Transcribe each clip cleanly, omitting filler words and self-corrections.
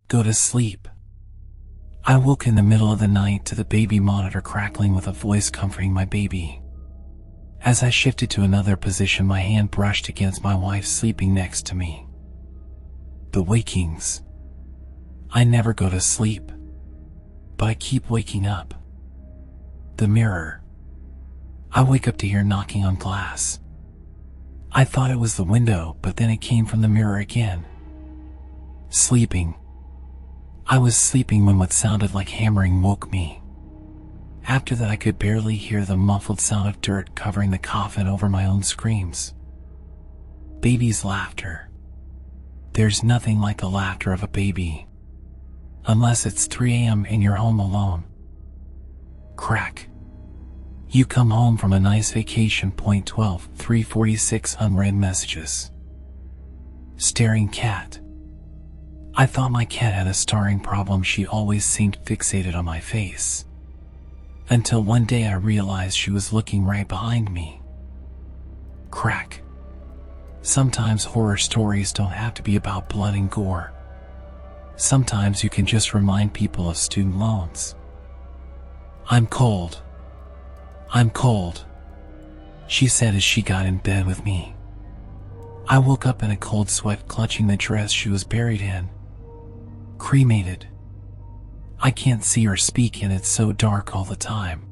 Go to sleep. I woke in the middle of the night to the baby monitor crackling with a voice comforting my baby. As I shifted to another position, my hand brushed against my wife sleeping next to me. The wakings. I never go to sleep, but I keep waking up. The mirror. I wake up to hear knocking on glass. I thought it was the window, but then it came from the mirror again. Sleeping. I was sleeping when what sounded like hammering woke me. After that, I could barely hear the muffled sound of dirt covering the coffin over my own screams. Baby's laughter. There's nothing like the laughter of a baby. Unless it's 3 a.m. and you're home alone. Crack. You come home from a nice vacation. Point 12, 346 unread messages. Staring cat. I thought my cat had a staring problem. She always seemed fixated on my face. Until one day I realized she was looking right behind me. Crack. Sometimes horror stories don't have to be about blood and gore. Sometimes you can just remind people of student loans. I'm cold. I'm cold, she said as she got in bed with me. I woke up in a cold sweat, clutching the dress she was buried in. Cremated. I can't see or speak, and it's so dark all the time.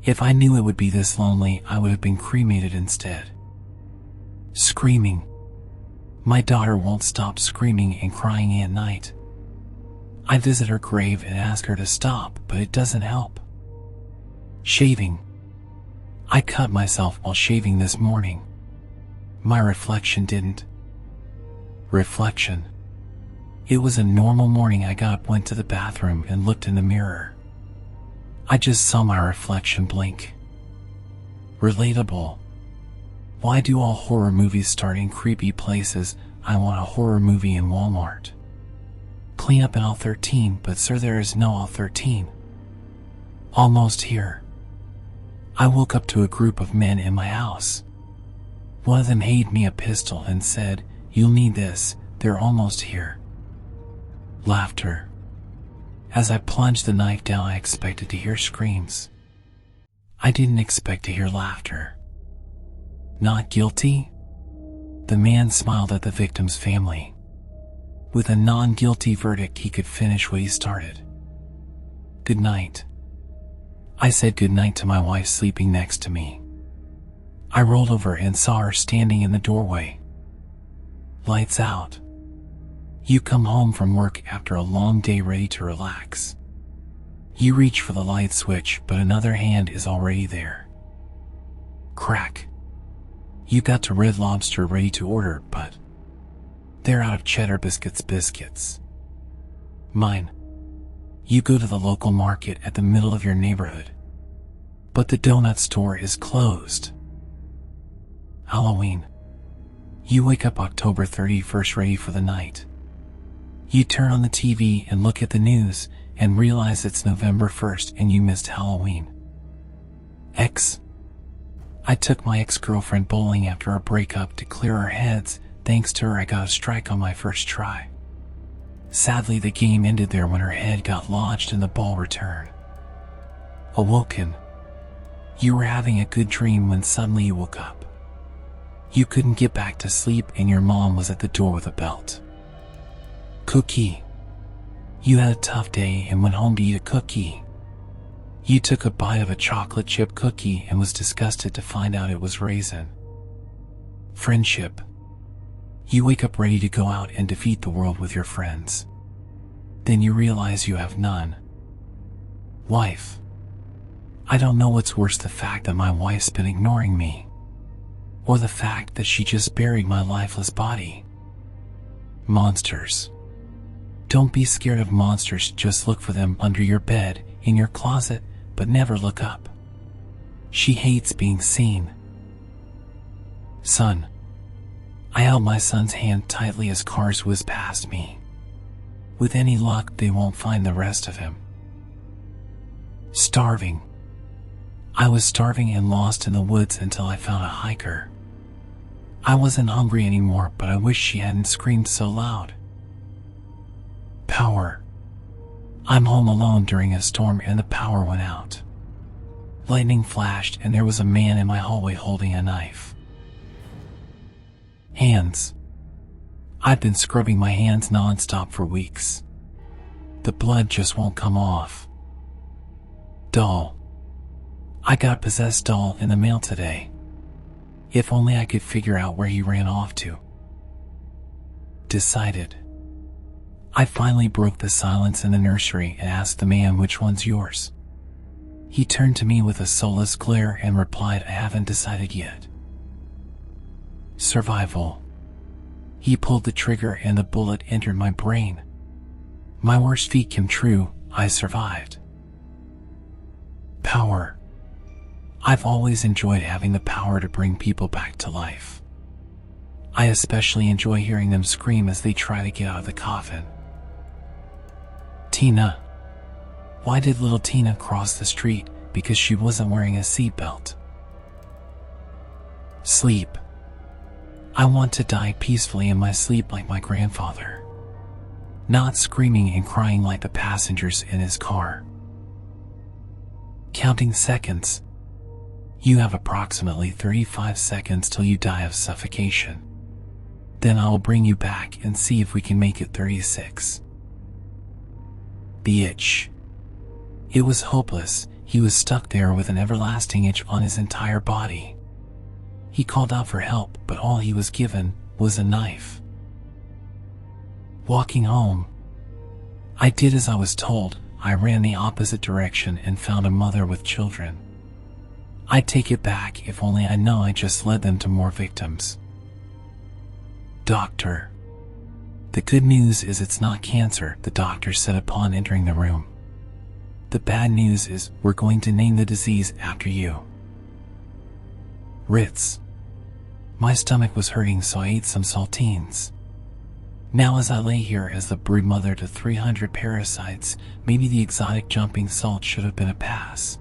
If I knew it would be this lonely, I would have been cremated instead. Screaming. My daughter won't stop screaming and crying at night. I visit her grave and ask her to stop, but it doesn't help. Shaving. I cut myself while shaving this morning. My reflection didn't. Reflection. It was a normal morning. I got up, went to the bathroom, and looked in the mirror. I just saw my reflection blink. Relatable. Why do all horror movies start in creepy places? I want a horror movie in Walmart. Clean up in aisle 13, but sir, there is no aisle 13. Almost here. I woke up to a group of men in my house. One of them handed me a pistol and said, "You'll need this, they're almost here." Laughter. As I plunged the knife down, I expected to hear screams. I didn't expect to hear laughter. Not guilty? The man smiled at the victim's family. With a non-guilty verdict, he could finish what he started. Good night. I said goodnight to my wife sleeping next to me. I rolled over and saw her standing in the doorway. Lights out. You come home from work after a long day ready to relax. You reach for the light switch, but another hand is already there. Crack. You got to Red Lobster ready to order, but they're out of cheddar biscuits. Mine. You go to the local market at the middle of your neighborhood, but the donut store is closed. Halloween. You wake up October 31st ready for the night. You turn on the TV and look at the news and realize it's November 1st and you missed Halloween. Ex. I took my ex-girlfriend bowling after our breakup to clear our heads. Thanks to her, I got a strike on my first try. Sadly, the game ended there when her head got lodged in the ball return. Awoken. You were having a good dream when suddenly you woke up. You couldn't get back to sleep and your mom was at the door with a belt. Cookie. You had a tough day and went home to eat a cookie. You took a bite of a chocolate chip cookie and was disgusted to find out it was raisin. Friendship. You wake up ready to go out and defeat the world with your friends. Then you realize you have none. Wife. I don't know what's worse, the fact that my wife's been ignoring me, or the fact that she just buried my lifeless body. Monsters. Don't be scared of monsters, just look for them under your bed, in your closet, but never look up. She hates being seen. Son. I held my son's hand tightly as cars whizzed past me. With any luck, they won't find the rest of him. Starving. I was starving and lost in the woods until I found a hiker. I wasn't hungry anymore, but I wish she hadn't screamed so loud. Power. Power. I'm home alone during a storm and the power went out. Lightning flashed and there was a man in my hallway holding a knife. Hands. I've been scrubbing my hands non-stop for weeks. The blood just won't come off. Doll. I got a possessed doll in the mail today. If only I could figure out where he ran off to. Decided. I finally broke the silence in the nursery and asked the man which one's yours. He turned to me with a soulless glare and replied, I haven't decided yet. Survival. He pulled the trigger and the bullet entered my brain. My worst feat came true, I survived. Power. I've always enjoyed having the power to bring people back to life. I especially enjoy hearing them scream as they try to get out of the coffin. Tina. Why did little Tina cross the street? Because she wasn't wearing a seatbelt. Sleep. I want to die peacefully in my sleep like my grandfather. Not screaming and crying like the passengers in his car. Counting seconds. You have approximately 35 seconds till you die of suffocation. Then I will bring you back and see if we can make it 36. The itch. It was hopeless. He was stuck there with an everlasting itch on his entire body. He called out for help, but all he was given was a knife. Walking home. I did as I was told. I ran the opposite direction and found a mother with children. I'd take it back if only I know I just led them to more victims. Doctor. The good news is it's not cancer, the doctor said upon entering the room. The bad news is we're going to name the disease after you. Ritz. My stomach was hurting, so I ate some saltines. Now as I lay here as the brood mother to 300 parasites, maybe the exotic jumping salt should have been a pass.